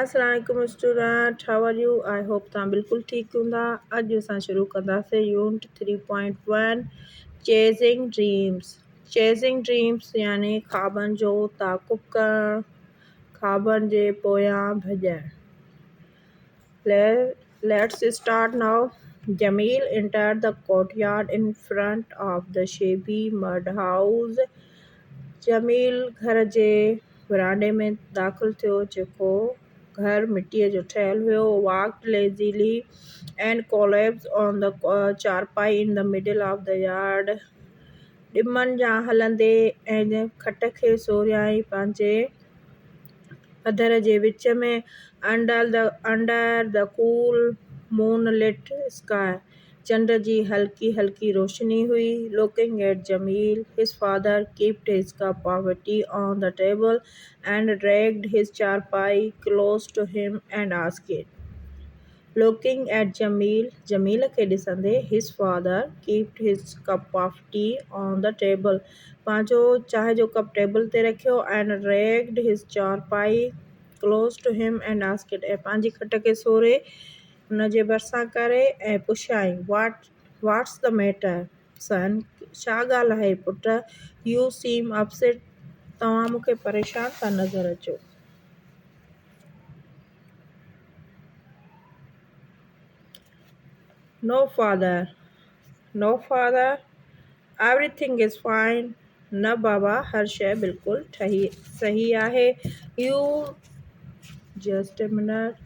अस्सलाम वालेकुम students, how are you? I hope तव्हां बिल्कुलु ठीकु हूंदा। अॼु असां शुरू कंदासीं unit 3.1 chasing dreams. Chasing dreams यानी ख़्वाबनि जो ताक़ुब करणु, ख़्वाबनि जे पोयां भॼणु। Let's start now. Jamil entered the courtyard in front of the shabby mud house. Jameel घर जे विरांडे में दाख़िल थियो जेको घर मिटीअ जो ठहियलु हुयो. Walked lazily and collapsed on the चारपाई in the middle of the yard. ॾिमनि जा हलंदे ऐं खट खे सोरियाई पंहिंजे अधर जे विच में. Under the cool moonlit sky. चंड जी हल्की हल्की रोशनी हुई. Looking at Jamil, his father kept his cup of tea on the table and dragged his charpai close to him and asked. Looking at Jamil, Jamil खे ॾिसंदे, his father kept his cup of tea on the table. पंहिंजो चांहि जो कप table ते रखियो and dragged his charpai close to him and asked. ऐं पंहिंजी खट खे सोरे हुन जे भरिसां करे ऐं पुछियाईं, What's the matter, son? छा ॻाल्हि आहे पुट? You seem upset. तव्हां मूंखे परेशान था नज़र अचो. No father, everything is fine. न बाबा, हर शइ बिल्कुलु सही आहे. You just a minute.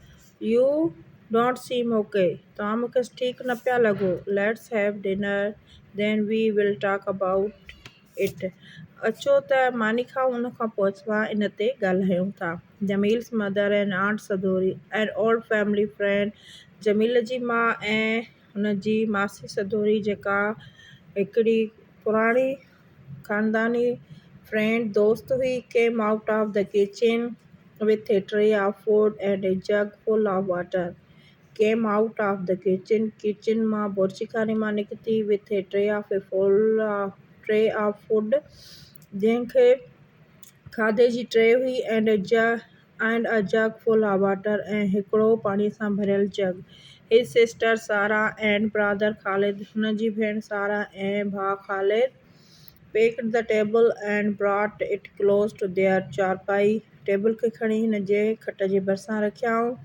You don't seem okay. तव्हां मूंखे ठीकु न पिया लॻो. Let's have dinner, then we will talk about it. अचो त मानी खाऊं, उन खां पोइ असां इन ते ॻाल्हायूं था. Jamil's mother and Aunt Sadhuri, an old family friend. Jameel जी माउ ऐं हुन जी मासी सदोरी जेका हिकिड़ी पुराणी ख़ानदानी फ्रेंड दोस्त हुई, came out of the kitchen with a tray of food and a jug full of water. Came out of the kitchen मां बुर्जीखाने मां निकिती with a tray of food जंहिंखे खाधे जी ट्रे हुई and a jug full of water ऐं हिकिड़ो पाणीअ सां भरियल जग. His sister Sarah and brother Khalid, हुन जी भेण सारा ऐं भाउ ख़ालिद, packed the table and brought it close to their चारपाई. टेबल खे खणी हिन जे खट जे भरिसां रखियाऊं.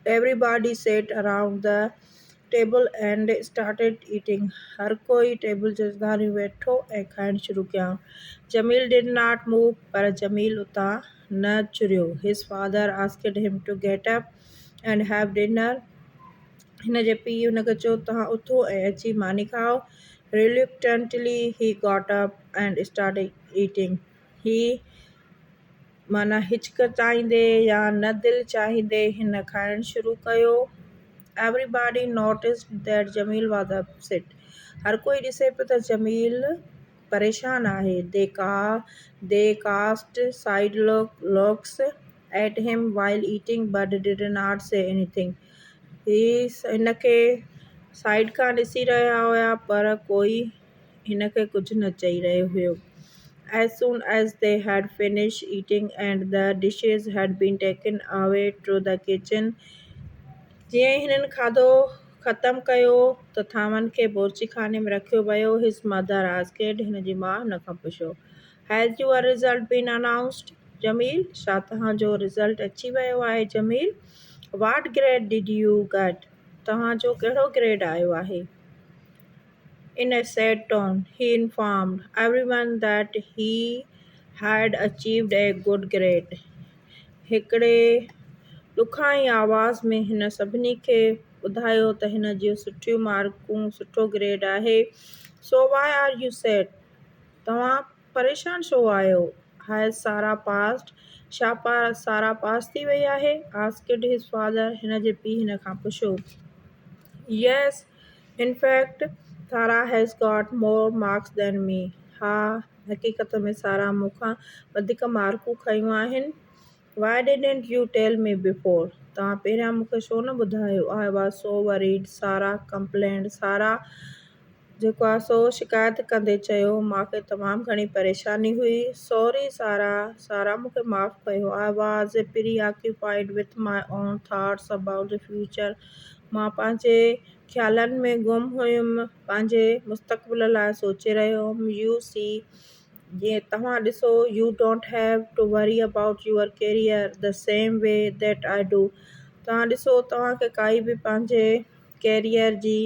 Everybody sat around the table and started eating. हर कोई टेबल जे धारियूं वेठो ऐं खाइणु शुरू कयाऊं. Jamil did not move, पर जमील उतां न चुरियो. His father asked him to get up and have dinner. हिन जे पीउ हुन खे चयो, तव्हां उथो ऐं अची मानी खाओ. Reluctantly he got up and started eating. He माना हिचकिचाईंदे या न दिलि चाहींदे हिन खाइणु शुरू कयो. Everybody noticed that Jamil was upset. हर कोई ॾिसे पियो त जमील परेशान आहे. They cast side looks at him while eating but did not say anything. हिन खे साइड खां ॾिसी रहिया हुया पर कोई हिन खे कुझु न चई रहियो हुयो. As soon as they had finished eating and the dishes had been taken away to the kitchen, जीअं हिननि खाधो ख़तमु कयो त थांवनि खे बुर्जीखाने में रखियो वियो. His mother asked, हिन जी माउ हुन खां पुछियो, Has your result been announced, Jamil? छा तव्हांजो रिज़ल्ट अची वियो आहे Jameel? What grade did you get? तव्हांजो कहिड़ो ग्रेड आयो आहे? In a sad tone, he informed everyone that he had achieved a good grade. हिकिड़े ॾुखाई आवाज़ में हिन सभिनी खे ॿुधायो त हिन जूं सुठियूं मार्कूं, सुठो ग्रेड आहे. So why are you sad? तव्हां परेशान छो आहियो? Has Sarah passed? छा सारा पास थी वई आहे? Asked his father. हिन जे पीउ हिन खां पुछियो. Yes, in fact, Sarah has got more marks than me. हा, हक़ीक़त में सारा मूंखां वधीक मार्कूं खयूं आहिनि. Why didn't you tell me before? तव्हां पहिरियां मूंखे छो न ॿुधायो? I was so worried, Sarah complained. सारा जेको आहे सो शिकायत कंदे चयो मूंखे तमामु घणी परेशानी हुई। सॉरी सारा, सारा मूंखे माफ़ु कयो। I was preoccupied with my own thoughts about the future. मां पंहिंजे ख़्यालनि में गुम हुयमि, पंहिंजे मुस्तक़बिल लाइ सोचे रहियो हुअमि। यू सी, जीअं तव्हां ॾिसो, you don't have to worry about your career the same way that I do. तव्हां ॾिसो, तव्हांखे काई बि पंहिंजे कैरियर जी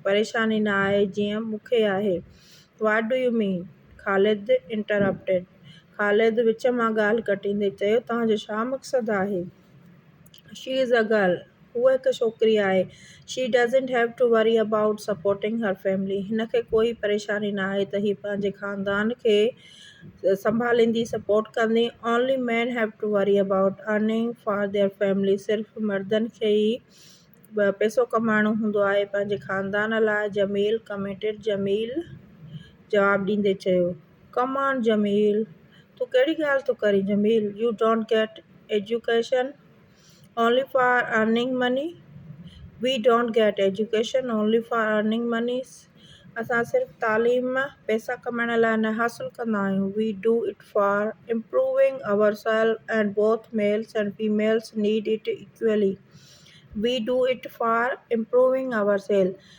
परेशानी न आहे जीअं मूंखे आहे। What do U mean? ख़ालिद इंटरप्टेड। ख़ालिद विच मां ॻाल्हि कटींदे चयो, तव्हांजो छा मक़सदु आहे? She is a girl. हूअ हिकु छोकिरी आहे। She doesn't have to worry about supporting her family. हिनखे कोई परेशानी न आहे त हीअ पंहिंजे ख़ानदान खे संभालींदी, सपोर्ट कंदी। Only man have to worry about earning for their family. सिर्फ़ु मर्दनि खे ई पैसो कमाइणो हूंदो आहे पंहिंजे ख़ानदान लाइ। जमील कमिटेड। जमील जवाबु ॾींदे चयो, कम ऑन जमील, तूं कहिड़ी ॻाल्हि थो करीं Jamil? You don't get education only for earning money? We don't get education only for earning money. असां सिर्फ़ु तालीम पैसा कमाइण लाइ न हासिलु कंदा आहियूं। We do it for improving ourselves and both males and females need it equally. We do it for improving ourselves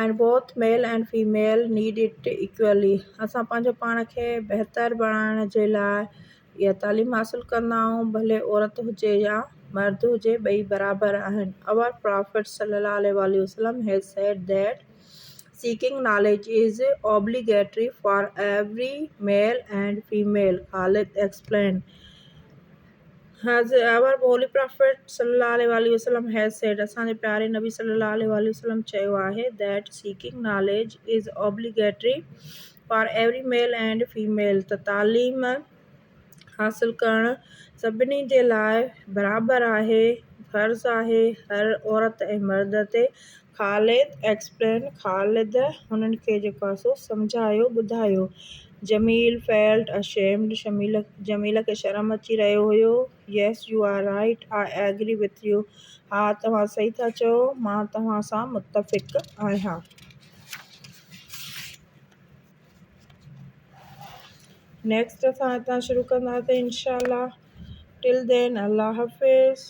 and both male and female need it equally. असां पंहिंजो पाण खे बहितर बणाइण जे लाइ इहा तालीम हासिलु कंदा आहियूं, भले औरत हुजे या मर्द हुजे, ॿई बराबरि आहिनि। Our Prophet सल्लल्लाहु अलैहि वसल्लम has said that seeking knowledge is obligatory for every male and female. Khalid explained. Our Holy Prophet सल्लल्लाहु अलैहि वसल्लम has said, असांजे प्यारे नबी सल्लल्लाहु अलैहि वसल्लम चयो आहे, that seeking knowledge is obligatory for every male and female. त तालीम हासिलु करणु सभिनी जे लाइ बराबरि आहे, फ़र्ज़ु आहे हर औरत ऐं मर्द ते। ख़ालिद एक्सप्लेन। ख़ालिद हुननि खे जेको आहे सो सम्झायो, ॿुधायो। Jameel felt ashamed. जमील खे शर्म अची रहियो हुयो। Yes you are right, I agree with you. हा, तव्हां सही था चओ, मां तव्हां सां मुतफ़िक़ आहियां। नेक्स्ट असां हितां शुरू कंदासीं इंशाअल्लाह। टिल देन, अल्लाह हाफ़िज़।